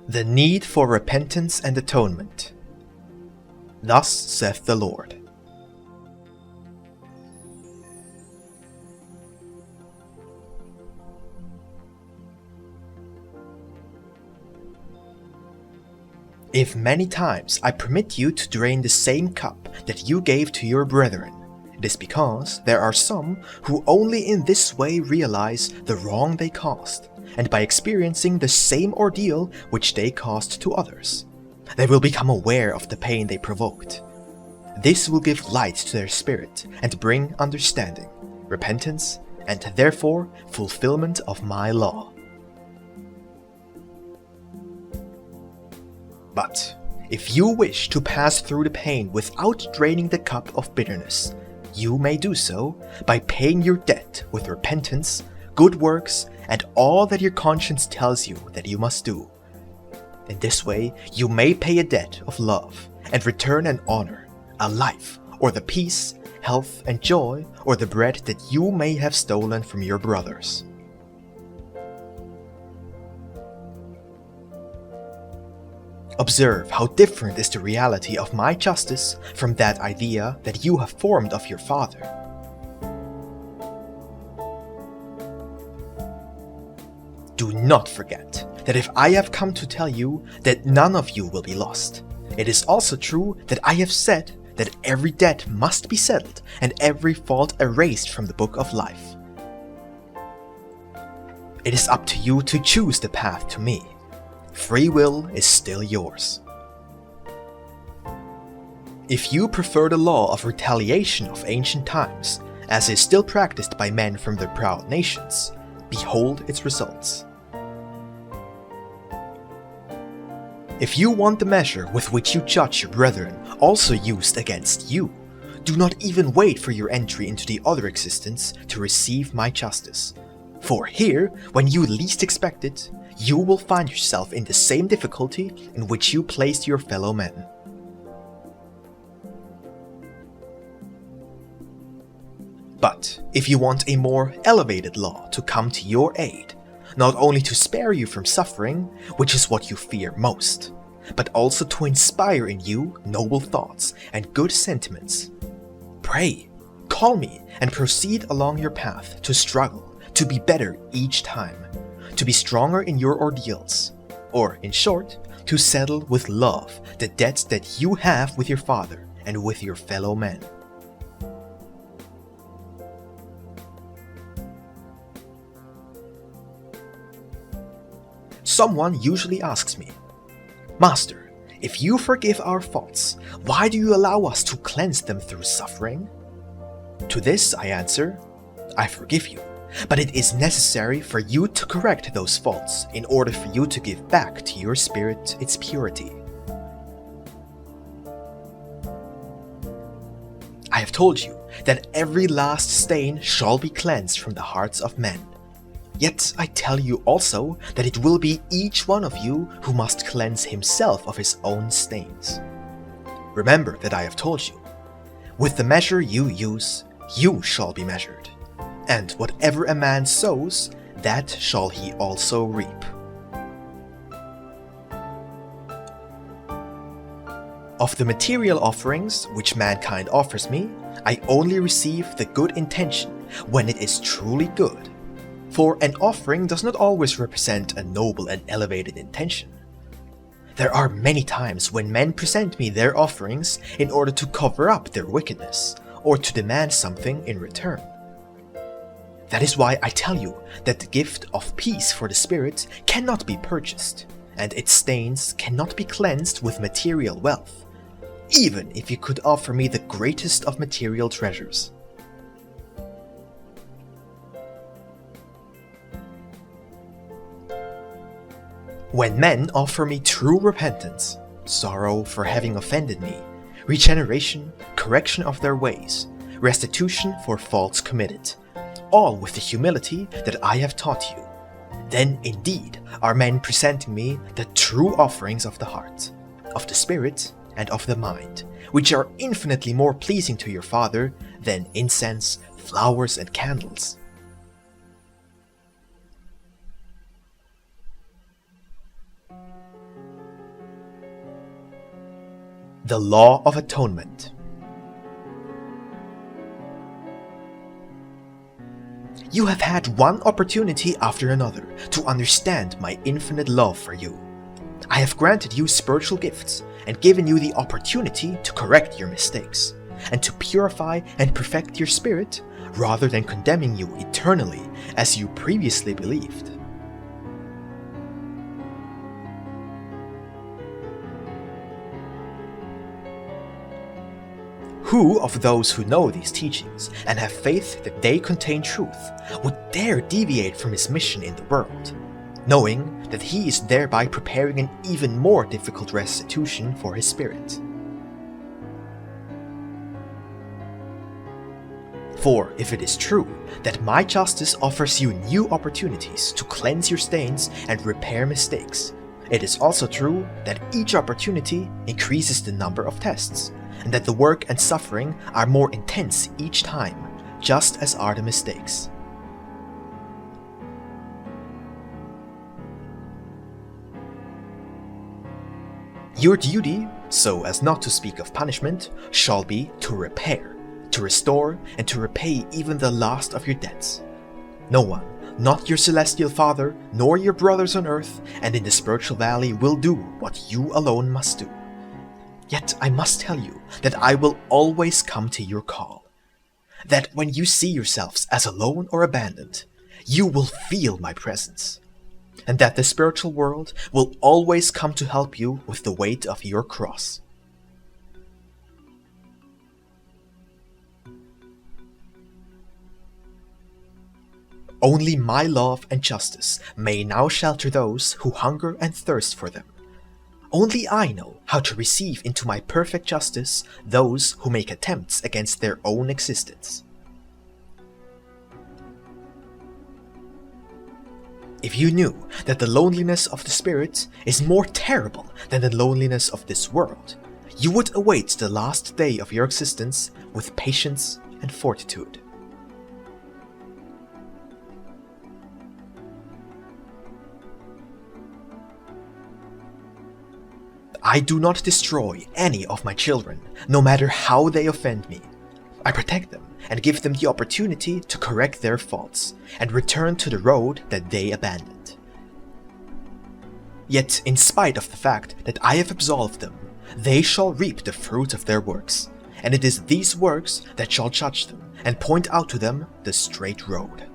The need for repentance and atonement. Thus saith the Lord. If many times I permit you to drain the same cup that you gave to your brethren, it is because there are some who only in this way realize the wrong they caused, and by experiencing the same ordeal which they caused to others, they will become aware of the pain they provoked. This will give light to their spirit and bring understanding, repentance, and therefore fulfillment of my law. But if you wish to pass through the pain without draining the cup of bitterness, you may do so by paying your debt with repentance, good works, and all that your conscience tells you that you must do. In this way, you may pay a debt of love and return an honor, a life, or the peace, health, and joy, or the bread that you may have stolen from your brothers. Observe how different is the reality of my justice from that idea that you have formed of your Father. Do not forget that if I have come to tell you that none of you will be lost, it is also true that I have said that every debt must be settled and every fault erased from the book of life. It is up to you to choose the path to me. Free will is still yours. If you prefer the law of retaliation of ancient times, as is still practiced by men from the proud nations, behold its results. If you want the measure with which you judge your brethren also used against you, do not even wait for your entry into the other existence to receive my justice. For here, when you least expect it, you will find yourself in the same difficulty in which you placed your fellow men. But if you want a more elevated law to come to your aid, not only to spare you from suffering, which is what you fear most, but also to inspire in you noble thoughts and good sentiments, pray, call me, and proceed along your path to struggle, to be better each time, to be stronger in your ordeals, or, in short, to settle with love the debts that you have with your Father and with your fellow men. Someone usually asks me, Master, if you forgive our faults, why do you allow us to cleanse them through suffering? To this I answer, I forgive you. But it is necessary for you to correct those faults in order for you to give back to your spirit its purity. I have told you that every last stain shall be cleansed from the hearts of men. Yet I tell you also that it will be each one of you who must cleanse himself of his own stains. Remember that I have told you, with the measure you use, you shall be measured. And whatever a man sows, that shall he also reap. Of the material offerings which mankind offers me, I only receive the good intention when it is truly good. For an offering does not always represent a noble and elevated intention. There are many times when men present me their offerings in order to cover up their wickedness, or to demand something in return. That is why I tell you that the gift of peace for the spirit cannot be purchased, and its stains cannot be cleansed with material wealth, even if you could offer me the greatest of material treasures. When men offer me true repentance, sorrow for having offended me, regeneration, correction of their ways, restitution for faults committed, all with the humility that I have taught you, then indeed are men presenting me the true offerings of the heart, of the spirit, and of the mind, which are infinitely more pleasing to your Father than incense, flowers, and candles. The Law of Atonement. You have had one opportunity after another to understand my infinite love for you. I have granted you spiritual gifts and given you the opportunity to correct your mistakes and to purify and perfect your spirit rather than condemning you eternally as you previously believed. Who of those who know these teachings and have faith that they contain truth would dare deviate from his mission in the world, knowing that he is thereby preparing an even more difficult restitution for his spirit? For if it is true that my justice offers you new opportunities to cleanse your stains and repair mistakes, it is also true that each opportunity increases the number of tests, and that the work and suffering are more intense each time, just as are the mistakes. Your duty, so as not to speak of punishment, shall be to repair, to restore, and to repay even the last of your debts. No one, not your celestial Father, nor your brothers on earth and in the spiritual valley, will do what you alone must do. Yet I must tell you that I will always come to your call. That when you see yourselves as alone or abandoned, you will feel my presence. And that the spiritual world will always come to help you with the weight of your cross. Only my love and justice may now shelter those who hunger and thirst for them. Only I know how to receive into my perfect justice those who make attempts against their own existence. If you knew that the loneliness of the spirit is more terrible than the loneliness of this world, you would await the last day of your existence with patience and fortitude. I do not destroy any of my children, no matter how they offend me. I protect them and give them the opportunity to correct their faults and return to the road that they abandoned. Yet, in spite of the fact that I have absolved them, they shall reap the fruit of their works, and it is these works that shall judge them and point out to them the straight road.